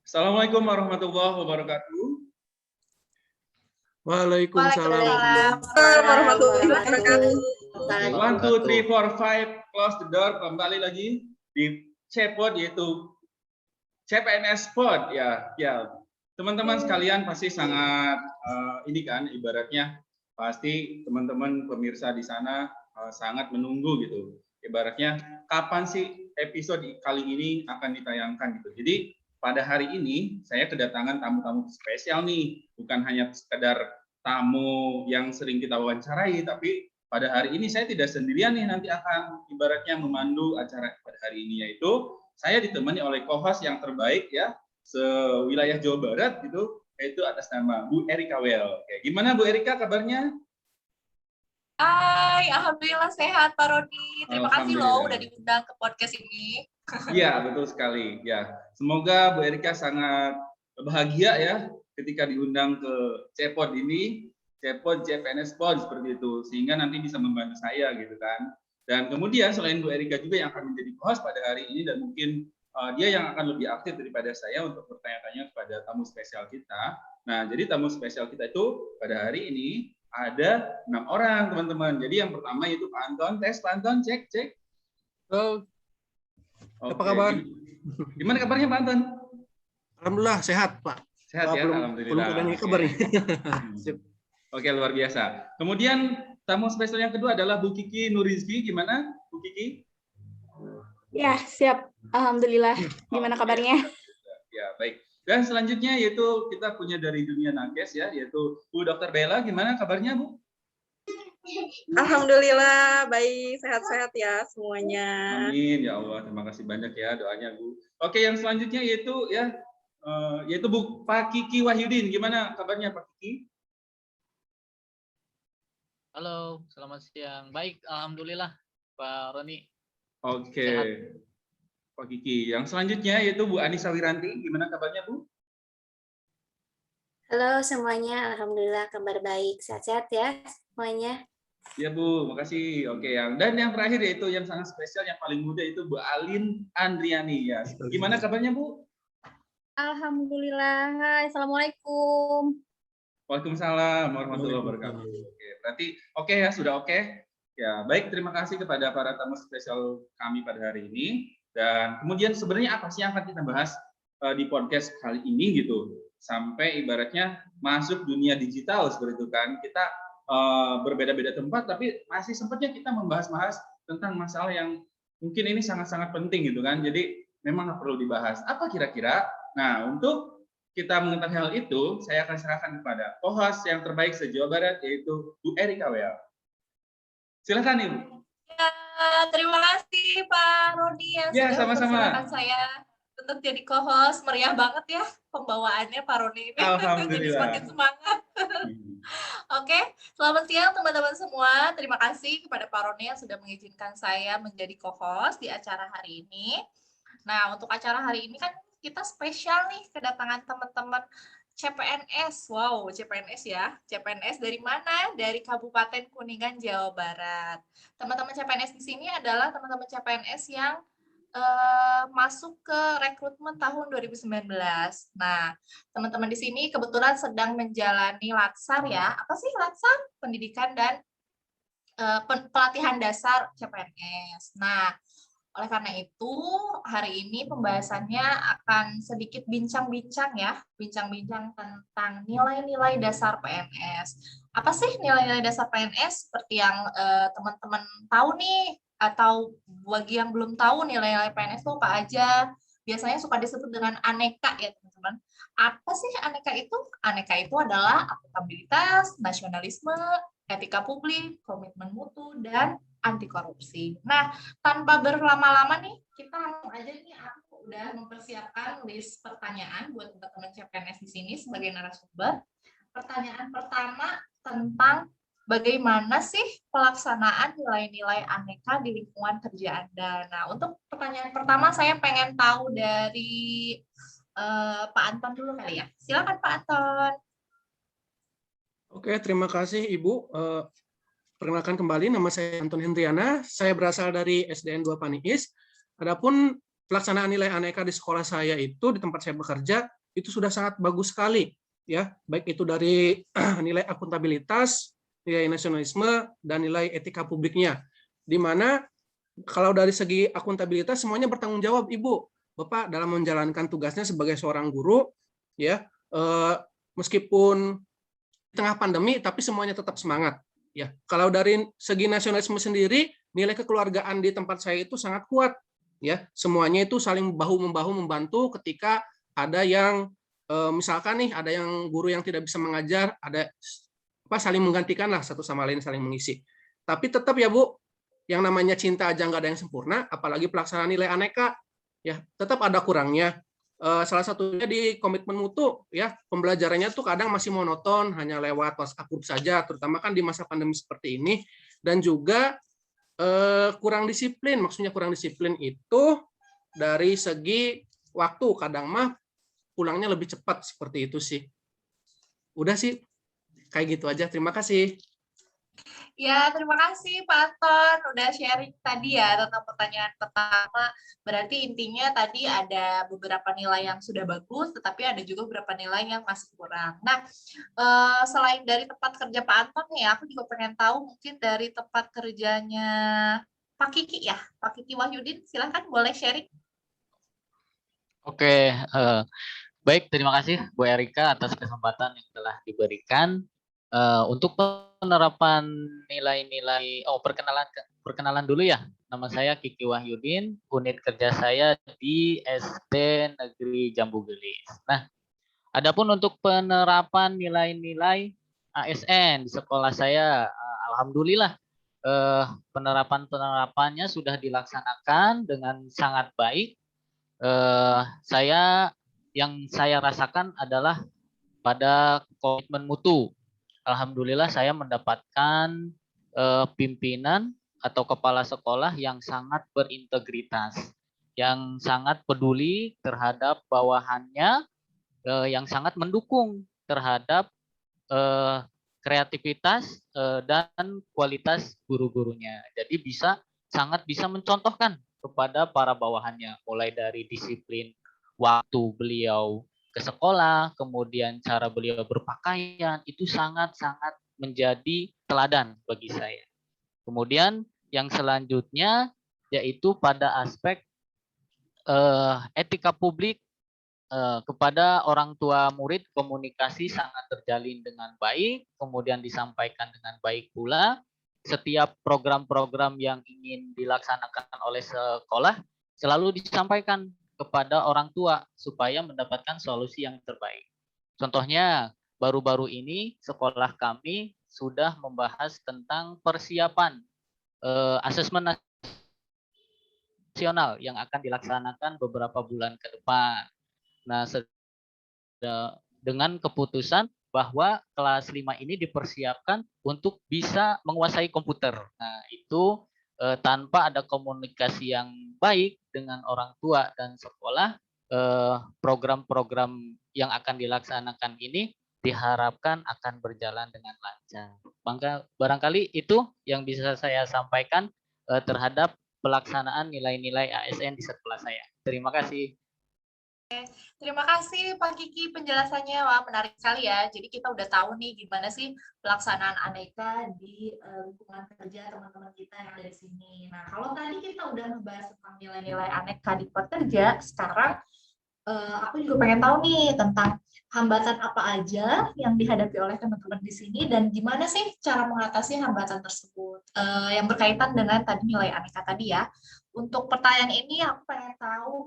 Assalamualaikum warahmatullahi wabarakatuh. Waalaikumsalam warahmatullahi wabarakatuh. One, two, three, four, five, close the door. Kembali lagi di Cepod, yaitu CPNS Pod. Ya, teman-teman sekalian pasti sangat ini kan, ibaratnya pasti teman-teman pemirsa di sana sangat menunggu gitu. Ibaratnya kapan sih episode kali ini akan ditayangkan gitu. Jadi pada hari ini saya kedatangan tamu-tamu spesial nih, bukan hanya sekedar tamu yang sering kita wawancarai, tapi pada hari ini saya tidak sendirian nih, nanti akan ibaratnya memandu acara pada hari ini, yaitu saya ditemani oleh co-host yang terbaik ya sewilayah Jawa Barat gitu, yaitu atas nama Bu Erika Well. Oke, gimana Bu Erika kabarnya? Hai, alhamdulillah sehat Pak Roni. Terima kasih loh udah diundang ke podcast ini. Iya, betul sekali. Ya, semoga Bu Erika sangat bahagia ya ketika diundang ke Cepod ini, Cepod CPNS Pod seperti itu, sehingga nanti bisa membantu saya gitu kan. Dan kemudian selain Bu Erika juga yang akan menjadi host pada hari ini, dan mungkin dia yang akan lebih aktif daripada saya untuk bertanya-tanya kepada tamu spesial kita. Nah, jadi tamu spesial kita itu pada hari ini ada 6 orang teman-teman. Jadi yang pertama itu Pak Anton. Tes Pak Anton, cek. Halo. Oke. Apa kabar? Gimana kabarnya Pak Anton? Alhamdulillah sehat Pak. Sehat ya, alhamdulillah. Belum ada kabarnya. Oke, luar biasa. Kemudian tamu spesial yang kedua adalah Bu Kiki Nurizki. Gimana Bu Kiki? Ya, siap. Alhamdulillah. Gimana kabarnya? Ya, baik. Dan selanjutnya yaitu kita punya dari dunia nakes ya, yaitu Bu Dr. Bella. Gimana kabarnya Bu? Alhamdulillah baik, sehat-sehat ya semuanya. Amin ya Allah, terima kasih banyak ya doanya Bu. Oke, yang selanjutnya yaitu Bu Pak Kiki Wahyudin. Gimana kabarnya Pak Kiki? Halo, selamat siang. Baik, alhamdulillah Pak Roni. Oke. Sehat. Pak Kiki. Yang selanjutnya yaitu Bu Anissa Wiranti. Gimana kabarnya Bu? Halo semuanya, alhamdulillah kabar baik. Sehat-sehat ya semuanya. Ya Bu, makasih. Oke, dan yang terakhir yaitu yang sangat spesial, yang paling muda itu Bu Alin Andriani ya. Gimana kabarnya Bu? Alhamdulillah. Hai, assalamualaikum. Waalaikumsalam warahmatullahi wabarakatuh. Oke, berarti oke ya, sudah oke. Ya, baik, terima kasih kepada para tamu spesial kami pada hari ini. Dan kemudian sebenarnya apa sih yang akan kita bahas di podcast kali ini gitu? Sampai ibaratnya masuk dunia digital seperti itu kan. Kita berbeda-beda tempat, tapi masih sempatnya kita membahas-bahas tentang masalah yang mungkin ini sangat-sangat penting gitu kan. Jadi memang perlu dibahas. Apa kira-kira? Nah, untuk kita mengetahui hal itu, saya akan serahkan kepada co-host yang terbaik se-Jawa Barat, yaitu Bu Erika Well. Silakan Ibu. Ya, terima kasih Pak Roni yang sudah mempersilahkan saya untuk jadi co-host. Meriah banget ya pembawaannya Pak Roni ini. Alhamdulillah. Jadi semakin semangat. Oke, selamat siang teman-teman semua. Terima kasih kepada Pak Roni yang sudah mengizinkan saya menjadi co-host di acara hari ini. Nah, untuk acara hari ini kan kita spesial nih kedatangan teman-teman CPNS. Wow, CPNS ya. CPNS dari mana? Dari Kabupaten Kuningan, Jawa Barat. Teman-teman CPNS di sini adalah teman-teman CPNS yang masuk ke rekrutmen tahun 2019. Nah, teman-teman di sini kebetulan sedang menjalani Latsar ya. Apa sih Latsar? Pendidikan dan pelatihan dasar CPNS. Nah, oleh karena itu, hari ini pembahasannya akan sedikit bincang-bincang ya, bincang-bincang tentang nilai-nilai dasar PNS. Apa sih nilai-nilai dasar PNS? Seperti yang teman-teman tahu nih, atau bagi yang belum tahu nilai-nilai PNS itu apa aja, biasanya suka disebut dengan aneka ya teman-teman. Apa sih aneka itu? Aneka itu adalah akuntabilitas, nasionalisme, etika publik, komitmen mutu, dan anti korupsi. Nah, tanpa berlama-lama nih, kita langsung aja nih, aku udah mempersiapkan list pertanyaan buat teman-teman CPNS di sini sebagai narasumber. Pertanyaan pertama tentang bagaimana sih pelaksanaan nilai-nilai aneka di lingkungan kerja Anda. Nah, untuk pertanyaan pertama saya pengen tahu dari Pak Anton dulu kali ya. Silakan Pak Anton. Oke, terima kasih Ibu. Perkenalkan kembali, nama saya Anton Hendriana. Saya berasal dari SDN 2 Paniis. Adapun pelaksanaan nilai aneka di sekolah saya itu, di tempat saya bekerja, itu sudah sangat bagus sekali, ya, baik itu dari nilai akuntabilitas, nilai nasionalisme, dan nilai etika publiknya. Di mana kalau dari segi akuntabilitas semuanya bertanggung jawab, Ibu, Bapak dalam menjalankan tugasnya sebagai seorang guru, ya, meskipun di tengah pandemi, tapi semuanya tetap semangat. Ya, kalau dari segi nasionalisme sendiri, nilai kekeluargaan di tempat saya itu sangat kuat. Ya, semuanya itu saling bahu membahu membantu ketika ada yang misalkan nih ada yang guru yang tidak bisa mengajar, ada saling menggantikan lah, satu sama lain saling mengisi. Tapi tetap ya Bu, yang namanya cinta aja nggak ada yang sempurna, apalagi pelaksanaan nilai aneka, ya tetap ada kurangnya. Salah satunya di komitmen mutu, ya pembelajarannya tuh kadang masih monoton, hanya lewat WhatsApp group saja, terutama kan di masa pandemi seperti ini, dan juga kurang disiplin. Maksudnya kurang disiplin itu dari segi waktu, kadang mah pulangnya lebih cepat, seperti itu sih. Udah sih, kayak gitu aja. Terima kasih. Ya, terima kasih Pak Anton udah sharing tadi ya tentang pertanyaan pertama. Berarti intinya tadi ada beberapa nilai yang sudah bagus, tetapi ada juga beberapa nilai yang masih kurang. Nah, selain dari tempat kerja Pak Anton nih, aku juga pengen tahu mungkin dari tempat kerjanya Pak Kiki ya. Pak Kiki Wahyudin, silahkan boleh sharing. Oke, baik, terima kasih Bu Erika atas kesempatan yang telah diberikan. Untuk penerapan nilai-nilai, perkenalan dulu ya. Nama saya Kiki Wahyudin, unit kerja saya di SD Negeri Jambu Gelis. Nah, adapun untuk penerapan nilai-nilai ASN di sekolah saya, alhamdulillah penerapannya sudah dilaksanakan dengan sangat baik. Yang saya rasakan adalah pada komitmen mutu. Alhamdulillah saya mendapatkan pimpinan atau kepala sekolah yang sangat berintegritas, yang sangat peduli terhadap bawahannya, yang sangat mendukung terhadap kreativitas dan kualitas guru-gurunya. Jadi sangat bisa mencontohkan kepada para bawahannya, mulai dari disiplin waktu beliau ke sekolah, kemudian cara beliau berpakaian, itu sangat-sangat menjadi teladan bagi saya. Kemudian yang selanjutnya yaitu pada aspek etika publik kepada orang tua murid, komunikasi sangat terjalin dengan baik, kemudian disampaikan dengan baik pula. Setiap program-program yang ingin dilaksanakan oleh sekolah selalu disampaikan kepada orang tua supaya mendapatkan solusi yang terbaik. Contohnya, baru-baru ini sekolah kami sudah membahas tentang persiapan asesmen nasional yang akan dilaksanakan beberapa bulan ke depan. Nah, dengan keputusan bahwa kelas 5 ini dipersiapkan untuk bisa menguasai komputer. Nah, itu tanpa ada komunikasi yang baik dengan orang tua dan sekolah, program-program yang akan dilaksanakan ini diharapkan akan berjalan dengan lancar. Maka barangkali itu yang bisa saya sampaikan terhadap pelaksanaan nilai-nilai ASN di sekolah saya. Terima kasih. Terima kasih Pak Kiki penjelasannya, wah menarik sekali ya. Jadi kita udah tahu nih gimana sih pelaksanaan aneka di lingkungan kerja teman-teman kita yang ada di sini. Nah, kalau tadi kita udah membahas tentang nilai-nilai aneka di pekerja, sekarang aku juga pengen tahu nih tentang hambatan apa aja yang dihadapi oleh teman-teman di sini dan gimana sih cara mengatasi hambatan tersebut yang berkaitan dengan tadi nilai aneka tadi ya. Untuk pertanyaan ini aku pengen tahu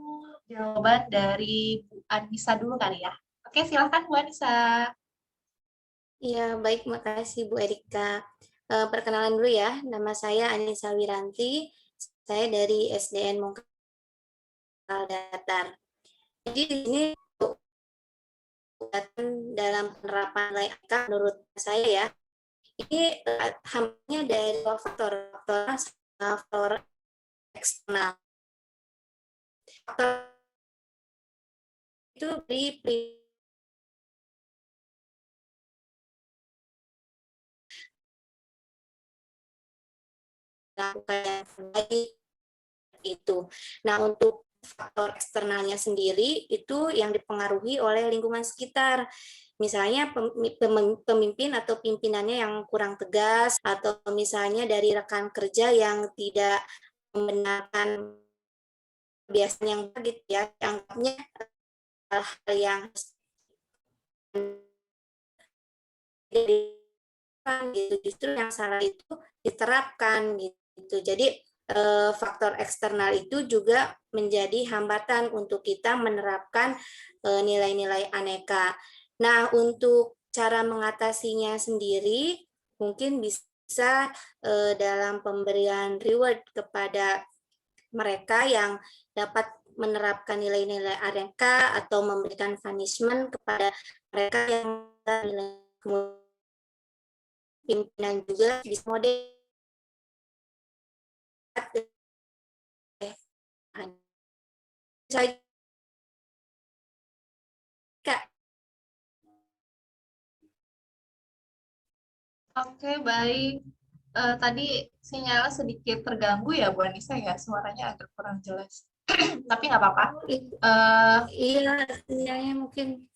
jawaban dari Bu Anissa dulu kali ya. Oke, silakan Bu Anissa. Ya, baik, makasih Bu Erika. Perkenalan dulu ya, nama saya Anissa Wiranti, saya dari SDN Mongkal Datar. Jadi di sini dalam penerapan nilai angka menurut saya ya, ini hanya dari dua faktor eksternal. Faktor itu lakukan yang baik itu. Nah, untuk faktor eksternalnya sendiri itu yang dipengaruhi oleh lingkungan sekitar. Misalnya pemimpin atau pimpinannya yang kurang tegas, atau misalnya dari rekan kerja yang tidak membenarkan kebiasaan yang gitu ya, anggapnya hal-hal yang gitu, justru yang salah itu diterapkan gitu. Jadi faktor eksternal itu juga menjadi hambatan untuk kita menerapkan nilai-nilai aneka. Nah, untuk cara mengatasinya sendiri mungkin bisa dalam pemberian reward kepada mereka yang dapat menerapkan nilai-nilai aneka atau memberikan punishment kepada mereka yang nilai pimpinan juga bisa model saya Kak. Oke, baik. Tadi sinyal sedikit terganggu ya, Bu Anissa ya, suaranya agak kurang jelas. Tapi nggak apa-apa. Iya, sinyalnya mungkin.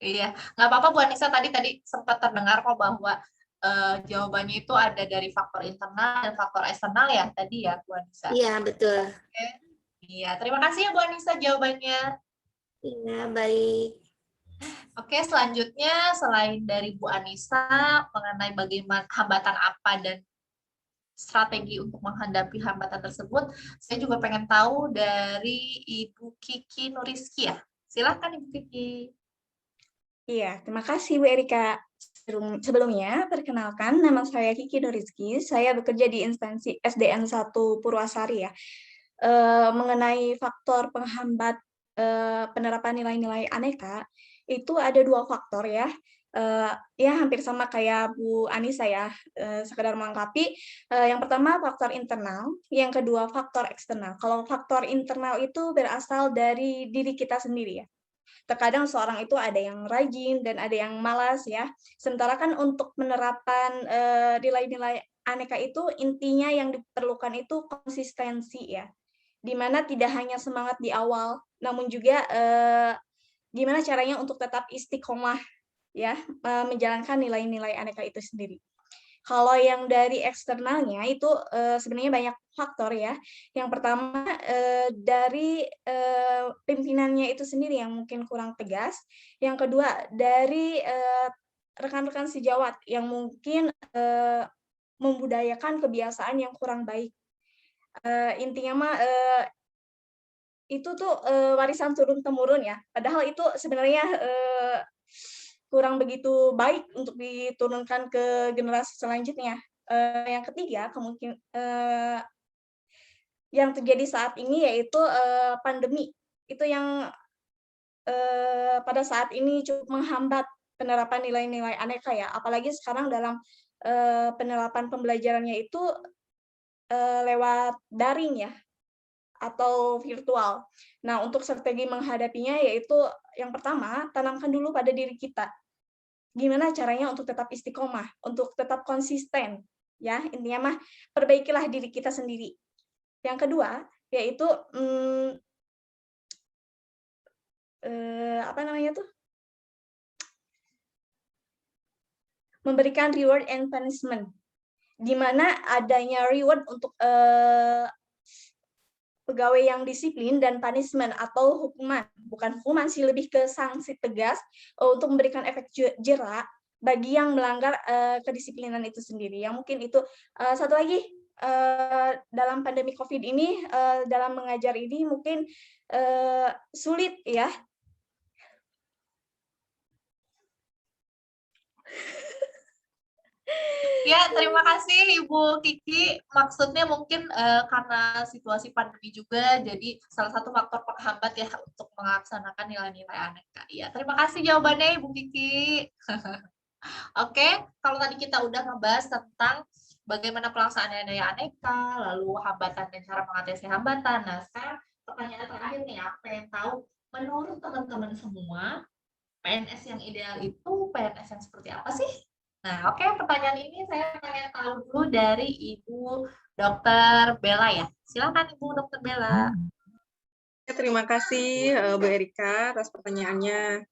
Iya, nggak apa-apa Bu Anissa, tadi sempat terdengar kok bahwa jawabannya itu ada dari faktor internal dan faktor eksternal ya tadi ya Bu Anissa. Iya, betul. Oke. Iya, terima kasih ya Bu Anissa jawabannya. Iya, baik. Oke, selanjutnya selain dari Bu Anissa mengenai bagaimana hambatan apa dan strategi untuk menghadapi hambatan tersebut, saya juga pengen tahu dari Ibu Kiki Nuriski ya. Silakan Ibu Kiki. Iya, terima kasih Bu Erika. Sebelumnya, perkenalkan nama saya Kiki Nuriski. Saya bekerja di instansi SDN 1 Purwasari ya. Mengenai faktor penghambat penerapan nilai-nilai aneka, itu ada 2 faktor ya. Ya hampir sama kayak Bu Anissa ya, sekedar melengkapi. Yang pertama faktor internal, yang kedua faktor eksternal. Kalau faktor internal itu berasal dari diri kita sendiri ya. Terkadang seorang itu ada yang rajin dan ada yang malas ya. Sementara kan untuk penerapan nilai-nilai aneka itu intinya yang diperlukan itu konsistensi ya. Di mana tidak hanya semangat di awal, namun juga gimana caranya untuk tetap istiqomah ya, menjalankan nilai-nilai aneka itu sendiri. Kalau yang dari eksternalnya itu sebenarnya banyak faktor ya. Yang pertama dari pimpinannya itu sendiri yang mungkin kurang tegas. Yang kedua dari rekan-rekan sejawat yang mungkin membudayakan kebiasaan yang kurang baik. Intinya mah itu tuh warisan turun-temurun ya. Padahal itu sebenarnya kurang begitu baik untuk diturunkan ke generasi selanjutnya. Yang ketiga, yang terjadi saat ini yaitu pandemi. Itu yang pada saat ini cukup menghambat penerapan nilai-nilai aneka ya. Apalagi sekarang dalam penerapan pembelajarannya itu lewat daring ya, atau virtual. Nah, untuk strategi menghadapinya yaitu yang pertama, tanamkan dulu pada diri kita. Gimana caranya untuk tetap istiqomah, untuk tetap konsisten. Ya, intinya mah perbaikilah diri kita sendiri. Yang kedua, yaitu memberikan reward and punishment. Di mana adanya reward untuk pegawai yang disiplin dan punishment atau hukuman, bukan hukuman sih, lebih ke sanksi tegas untuk memberikan efek jera bagi yang melanggar kedisiplinan itu sendiri. Yang mungkin itu satu lagi dalam pandemi COVID ini, dalam mengajar ini mungkin sulit ya. Ya, terima kasih Ibu Kiki. Maksudnya mungkin karena situasi pandemi juga, jadi salah satu faktor penghambat ya untuk melaksanakan nilai-nilai aneka. Ya, terima kasih jawabannya Ibu Kiki. Oke, kalau tadi kita udah ngebahas tentang bagaimana pelaksanaan nilai aneka, lalu hambatan dan cara mengatasi hambatan. Nah, sekarang pertanyaan terakhir nih, aku pengen tahu, menurut teman-teman semua, PNS yang ideal itu PNS yang seperti apa sih? Nah, oke, pertanyaan ini saya pengen tahu dulu dari Ibu Dr. Bella ya. Silakan Ibu Dr. Bella. Terima kasih Bu Erika atas pertanyaannya.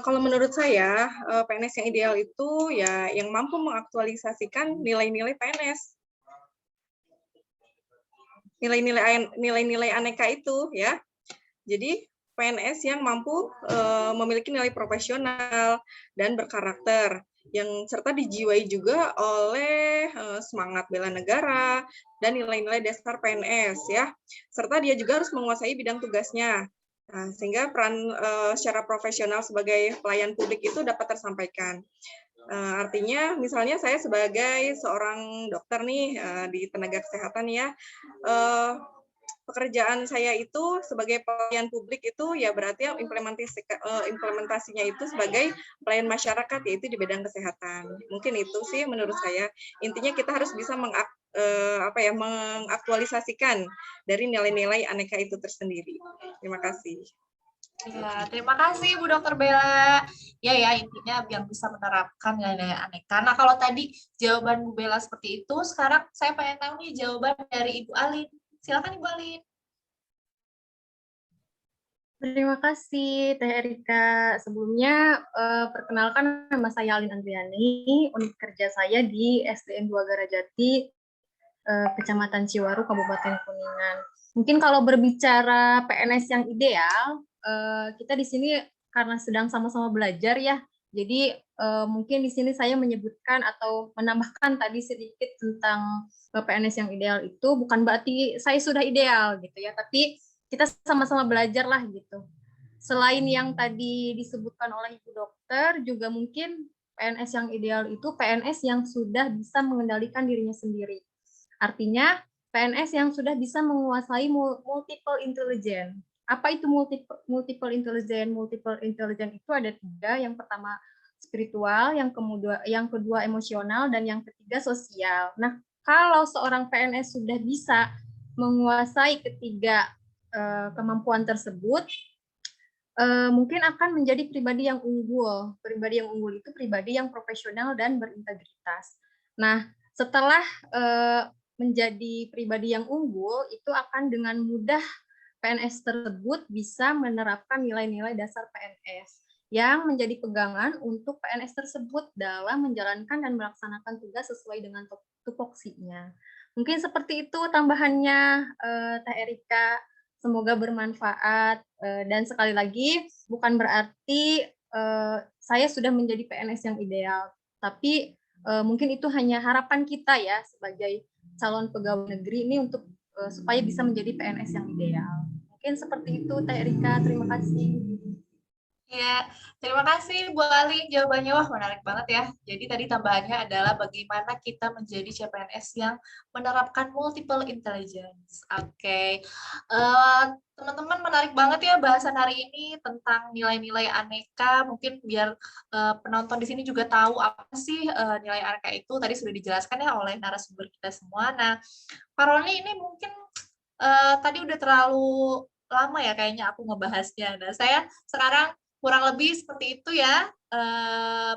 Kalau menurut saya PNS yang ideal itu ya yang mampu mengaktualisasikan nilai-nilai PNS, nilai-nilai aneka itu ya. Jadi PNS yang mampu memiliki nilai profesional dan berkarakter, yang serta dijiwai juga oleh semangat bela negara dan nilai-nilai dasar PNS ya, serta dia juga harus menguasai bidang tugasnya. Nah, sehingga peran secara profesional sebagai pelayan publik itu dapat tersampaikan. Artinya, misalnya saya sebagai seorang dokter nih di tenaga kesehatan ya, pekerjaan saya itu sebagai pelayan publik itu ya berarti implementasinya itu sebagai pelayan masyarakat, yaitu di bidang kesehatan. Mungkin itu sih menurut saya. Intinya kita harus bisa mengaktualisasikan dari nilai-nilai aneka itu tersendiri. Terima kasih. Ya, terima kasih Bu Dokter Bella. Ya, intinya yang bisa menerapkan nilai-nilai aneka. Nah, kalau tadi jawaban Bu Bella seperti itu, sekarang saya pengen tahu nih jawaban dari Ibu Alin. Silakan Ibu Alin. Terima kasih Teh Erika. Sebelumnya perkenalkan nama saya Alin Andriani, unit kerja saya di SDN 2 Garajati, Kecamatan Ciwaru, Kabupaten Kuningan. Mungkin kalau berbicara PNS yang ideal, kita di sini karena sedang sama-sama belajar ya, jadi mungkin di sini saya menyebutkan atau menambahkan tadi sedikit tentang PNS yang ideal itu bukan berarti saya sudah ideal gitu ya, tapi kita sama-sama belajar lah gitu. Selain yang tadi disebutkan oleh Ibu Dokter, juga mungkin PNS yang ideal itu PNS yang sudah bisa mengendalikan dirinya sendiri. Artinya PNS yang sudah bisa menguasai multiple intelligence. Apa itu multiple intelligence? Multiple intelligence itu ada 3. Yang pertama spiritual, yang kedua emosional, dan yang ketiga sosial. Nah, kalau seorang PNS sudah bisa menguasai ketiga kemampuan tersebut, mungkin akan menjadi pribadi yang unggul. Pribadi yang unggul itu pribadi yang profesional dan berintegritas. Nah, setelah menjadi pribadi yang unggul, itu akan dengan mudah PNS tersebut bisa menerapkan nilai-nilai dasar PNS yang menjadi pegangan untuk PNS tersebut dalam menjalankan dan melaksanakan tugas sesuai dengan tupoksinya. Mungkin seperti itu tambahannya Teh Erika. Semoga bermanfaat, dan sekali lagi bukan berarti saya sudah menjadi PNS yang ideal, tapi mungkin itu hanya harapan kita ya sebagai calon pegawai negeri ini untuk supaya bisa menjadi PNS yang ideal. Mungkin seperti itu Teh Erika, terima kasih. Ya, terima kasih Bu Ali, jawabannya wah menarik banget ya. Jadi tadi tambahannya adalah bagaimana kita menjadi CPNS yang menerapkan multiple intelligence. Oke. Teman-teman menarik banget ya bahasan hari ini tentang nilai-nilai aneka. Mungkin biar penonton di sini juga tahu apa sih nilai aneka itu. Tadi sudah dijelaskan ya oleh narasumber kita semua. Nah, Pak Roni ini mungkin tadi udah terlalu lama ya kayaknya aku ngebahasnya. Nah, saya sekarang kurang lebih seperti itu ya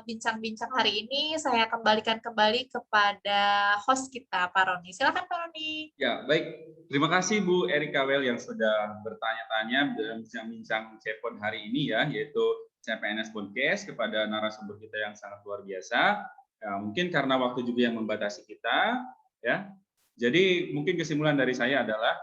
bincang-bincang hari ini. Saya kembalikan kembali kepada host kita, Pak Roni. Silakan Pak Roni. Ya, baik. Terima kasih Bu Erika Well yang sudah bertanya-tanya dalam bincang-bincang CPOD hari ini ya, yaitu CPNS Podcast kepada narasumber kita yang sangat luar biasa. Ya, mungkin karena waktu juga yang membatasi kita, ya. Jadi mungkin kesimpulan dari saya adalah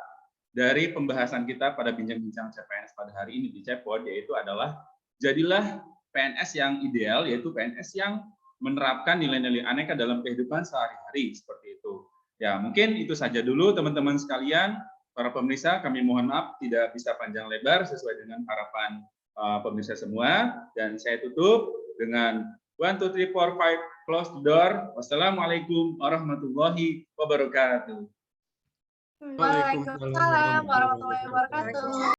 dari pembahasan kita pada bincang-bincang CPNS pada hari ini di CPOD, yaitu adalah jadilah PNS yang ideal, yaitu PNS yang menerapkan nilai-nilai aneka dalam kehidupan sehari-hari, seperti itu. Ya, mungkin itu saja dulu teman-teman sekalian. Para pemirsa, kami mohon maaf tidak bisa panjang lebar sesuai dengan harapan pemirsa semua. Dan saya tutup dengan 1, 2, 3, 4, 5, close the door. Wassalamualaikum warahmatullahi wabarakatuh. Waalaikumsalam warahmatullahi wabarakatuh.